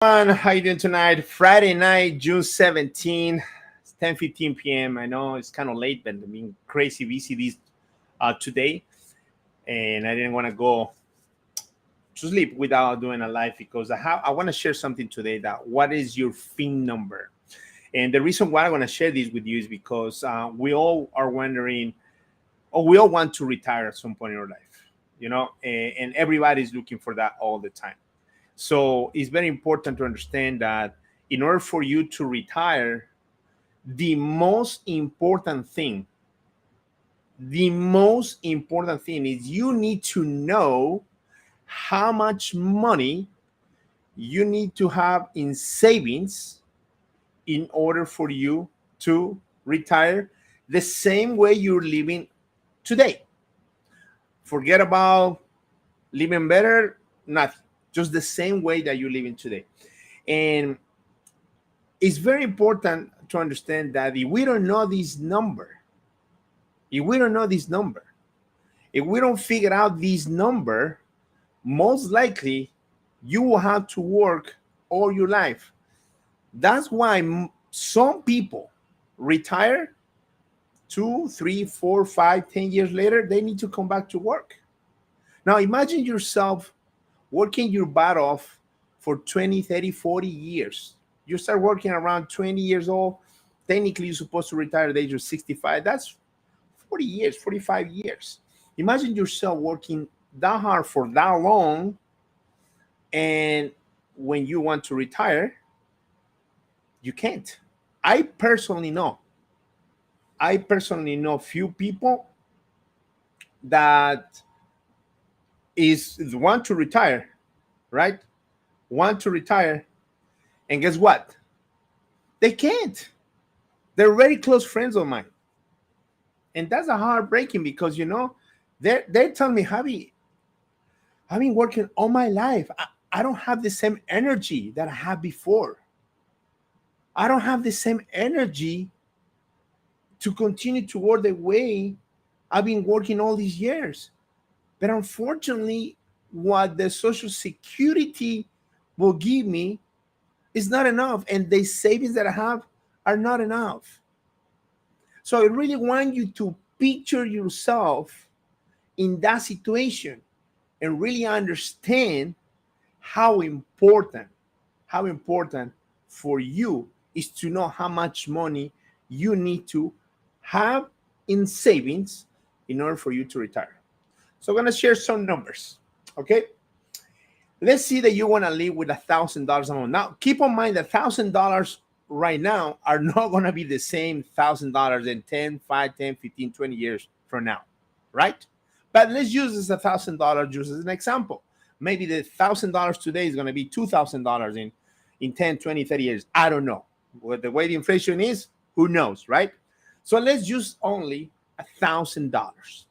How you doing tonight? Friday night, June 17. It's 10:15 p.m. I know it's kind of late, but I've been crazy busy this today, and I didn't want to go to sleep without doing a live because I want to share something today. That what is your FIN number? And the reason why I want to share this with you is because we all are wondering, or we all want to retire at some point in our life, and everybody's looking for that all the time. So it's very important to understand that in order for you to retire, the most important thing, is you need to know how much money you need to have in savings in order for you to retire the same way you're living today. Forget about living better, nothing. Just the same way that you're living today. And it's very important to understand that if we don't know this number, if we don't know this number, if we don't figure out this number, most likely you will have to work all your life. That's why some people retire 2, 3, 4, 5, 10 years later, they need to come back to work. Now imagine yourself working your butt off for 20, 30, 40 years. You start working around 20 years old. Technically, you're supposed to retire at the age of 65. That's 40 years, 45 years. Imagine yourself working that hard for that long. And when you want to retire, you can't. I personally know. I personally know few people that want to retire, right? Want to retire, and guess what? They can't. They're very close friends of mine, and that's a heartbreaking because they're telling me, Javi, I've been working all my life. I don't have the same energy that I had before. I don't have the same energy to continue to work the way I've been working all these years. But unfortunately, what the Social Security will give me is not enough, and the savings that I have are not enough. So I really want you to picture yourself in that situation and really understand how important for you is to know how much money you need to have in savings in order for you to retire. So I'm going to share some numbers. Okay. Let's see that you want to live with $1,000 a month. Now, keep in mind that $1,000 right now are not going to be the same $1,000 in 10, 5, 10, 15, 20 years from now, right? But let's use this $1,000 just as an example. Maybe the $1,000 today is going to be $2,000 in 10, 20, 30 years. I don't know. What the way the inflation is, who knows, right? So let's use only $1,000.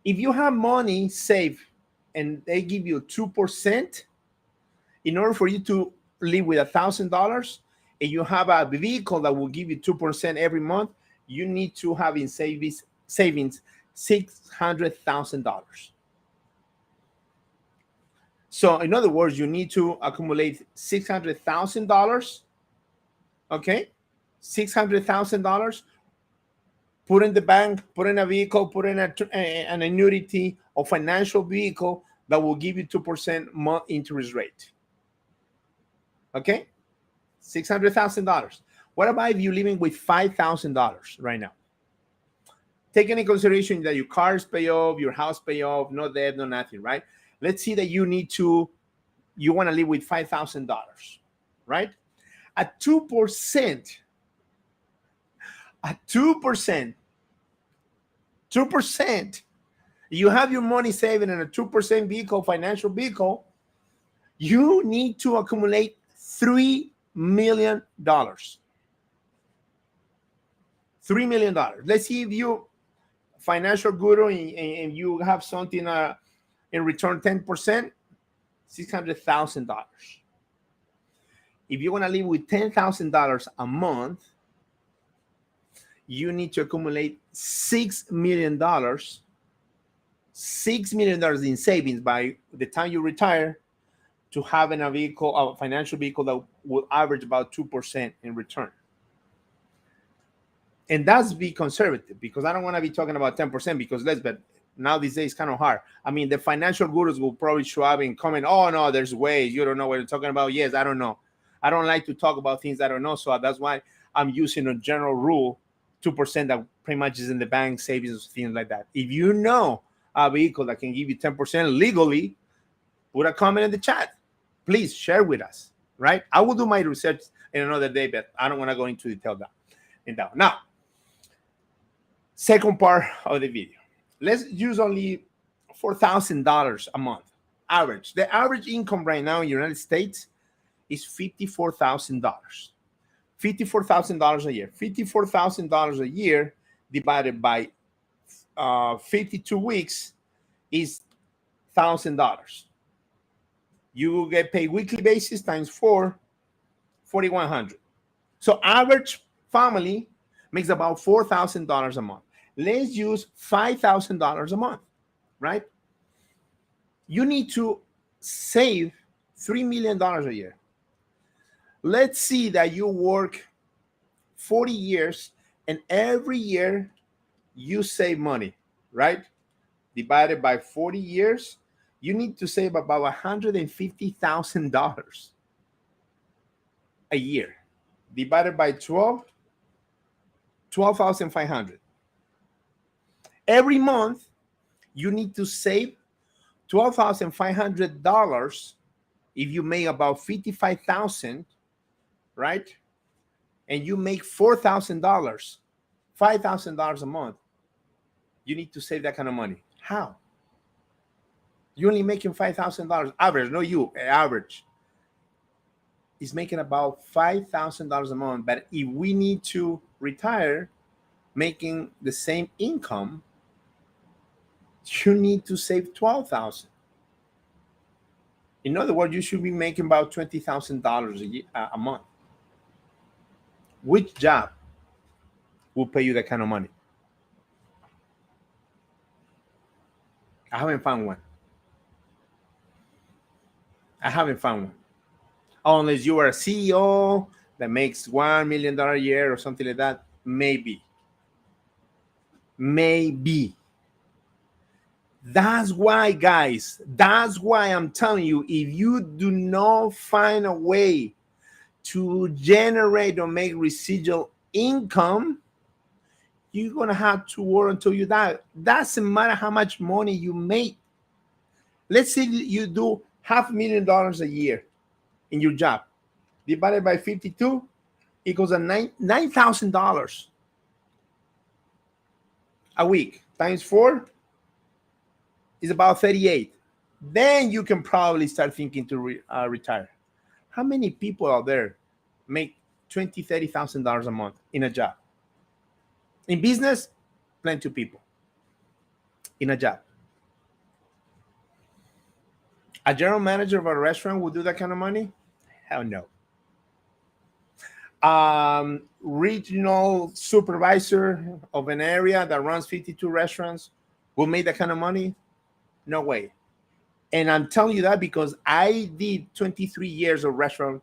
If you have money saved and they give you 2%, in order for you to live with $1,000 and you have a vehicle that will give you 2% every month, you need to have in savings $600,000. So in other words, you need to accumulate $600,000. Okay, $600,000. Put in the bank, put in a vehicle, put in an annuity or financial vehicle that will give you 2% month interest rate. Okay, $600,000. What about if you're living with $5,000 right now? Take into consideration that your cars pay off, your house pay off, no debt, no nothing, right? Let's see that you want to live with $5,000, right? At 2%, at 2%, you have your money saving in a 2% vehicle, financial vehicle, you need to accumulate $3 million. $3 million. Let's see if you financial guru and you have something in return 10%, $600,000. If you want to live with $10,000 a month, you need to accumulate $6 million, $6 million in savings by the time you retire to having a vehicle, a financial vehicle that will average about 2% in return. And that's be conservative, because I don't want to be talking about 10%, because let's bet now these days kind of hard. I mean, the financial gurus will probably show up and comment, oh no, there's ways, you don't know what you're talking about. Yes, I don't know. I don't like to talk about things I don't know. So that's why I'm using a general rule, 2% that pretty much is in the bank, savings, things like that. If you know a vehicle that can give you 10% legally, put a comment in the chat. Please share with us, right? I will do my research in another day, but I don't want to go into detail that. Now, second part of the video. Let's use only $4,000 a month average. The average income right now in the United States is $54,000. $54,000 a year. $54,000 a year divided by 52 weeks is $1,000. You will get paid weekly basis times 4, 4,100. So average family makes about $4,000 a month. Let's use $5,000 a month, right? You need to save $3 million a year. Let's see that you work 40 years and every year you save money, right? Divided by 40 years, you need to save about $150,000 a year. Divided by 12, 12,500. Every month, you need to save $12,500 if you make about $55,000, right? And you make $4,000, $5,000 a month. You need to save that kind of money. How? You're only making $5,000 average, no you, average. Is making about $5,000 a month. But if we need to retire making the same income, you need to save $12,000. In other words, you should be making about $20,000 a month. Which job will pay you that kind of money? I haven't found one. Unless you are a CEO that makes $1 million a year or something like that, maybe. That's why, guys, I'm telling you, if you do not find a way to generate or make residual income, you're going to have to work until you die. Doesn't matter how much money you make. Let's say you do $500,000 a year in your job. Divided by 52 equals $9,000 a week. Times 4 is about 38. Then you can probably start thinking to retire. How many people out there make $20,000, $30,000 a month in a job? In business, plenty of people in a job. A general manager of a restaurant would do that kind of money? Hell no. Regional supervisor of an area that runs 52 restaurants will make that kind of money? No way. And I'm telling you that because I did 23 years of restaurant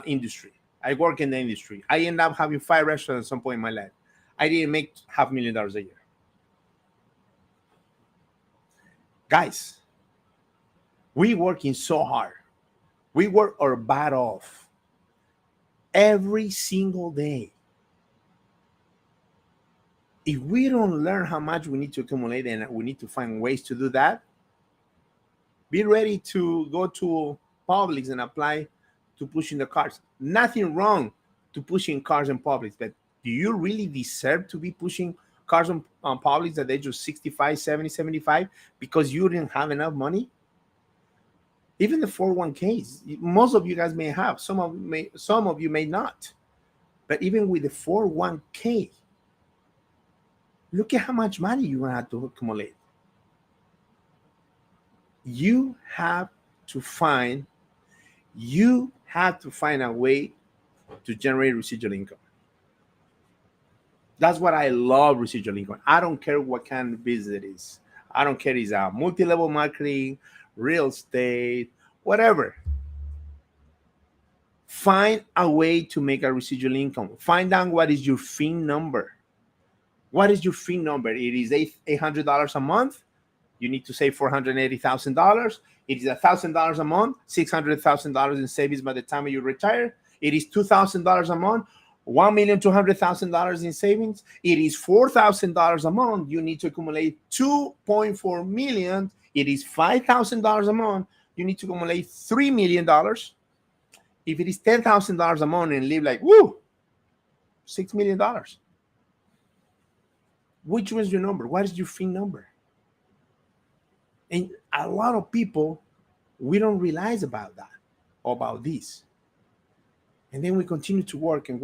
industry. I work in the industry. I ended up having 5 restaurants at some point in my life. I didn't make $500,000 a year. Guys, we working so hard. We work our butt off every single day. If we don't learn how much we need to accumulate and we need to find ways to do that, be ready to go to Publix and apply to pushing the cars. Nothing wrong to pushing cars in Publix, but do you really deserve to be pushing cars on Publix at the age of 65, 70, 75 because you didn't have enough money? Even the 401ks, most of you guys may have, some of you may not. But even with the 401k, look at how much money you're going to have to accumulate. You have to find a way to generate residual income. That's what I love, residual income. I don't care what kind of business it is. I don't care if it's a multi-level marketing, real estate, whatever. Find a way to make a residual income. Find out what is your FIN number. What is your FIN number? It is $800 a month. You need to save $480,000. It is $1,000 a month, $600,000 in savings by the time you retire. It is $2,000 a month, $1,200,000 in savings. It is $4,000 a month. You need to accumulate $2.4 million. It is $5,000 a month. You need to accumulate $3 million. If it is $10,000 a month and live like, woo, $6 million. Which one's your number? What is your FIN number? And a lot of people, we don't realize about that, about this. And then we continue to work and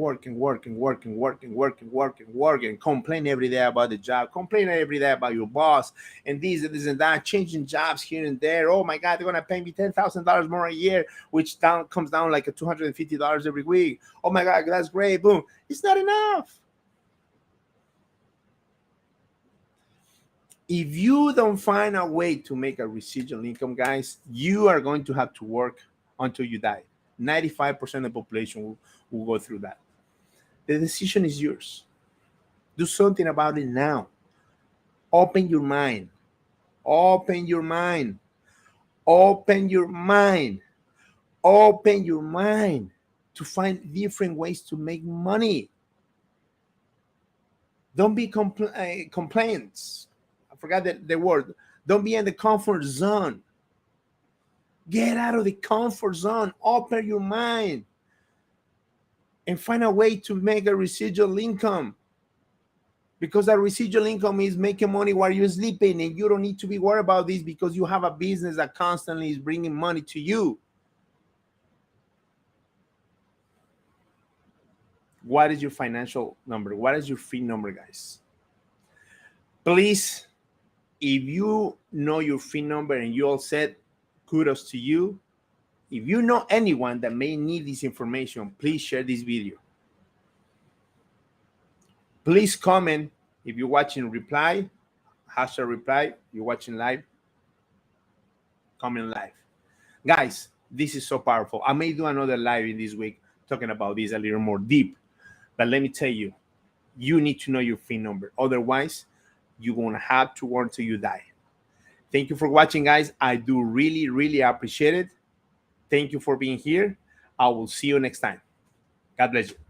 complain every day about the job, complain every day about your boss, and this and that, changing jobs here and there. Oh my God, they're gonna pay me $10,000 more a year, which comes down like a $250 every week. Oh my God, that's great. Boom. It's not enough. If you don't find a way to make a residual income, guys, you are going to have to work until you die. 95% of the population will go through that. The decision is yours. Do something about it now. Open your mind. Open your mind. Open your mind. Open your mind to find different ways to make money. Don't be complaints. I forgot the word. Don't be in the comfort zone. Get out of the comfort zone. Open your mind and find a way to make a residual income. Because that residual income is making money while you're sleeping, and you don't need to be worried about this because you have a business that constantly is bringing money to you. What is your financial number? What is your FIN number, guys? Please, if you know your FIN number and you all said, kudos to you. If you know anyone that may need this information, please share this video. Please comment if you're watching reply, hashtag reply, you're watching live, comment live. Guys, this is so powerful. I may do another live in this week talking about this a little more deep. But let me tell you, you need to know your FIN number. Otherwise, you're going to have to work until you die. Thank you for watching, guys. I do really, really appreciate it. Thank you for being here. I will see you next time. God bless you.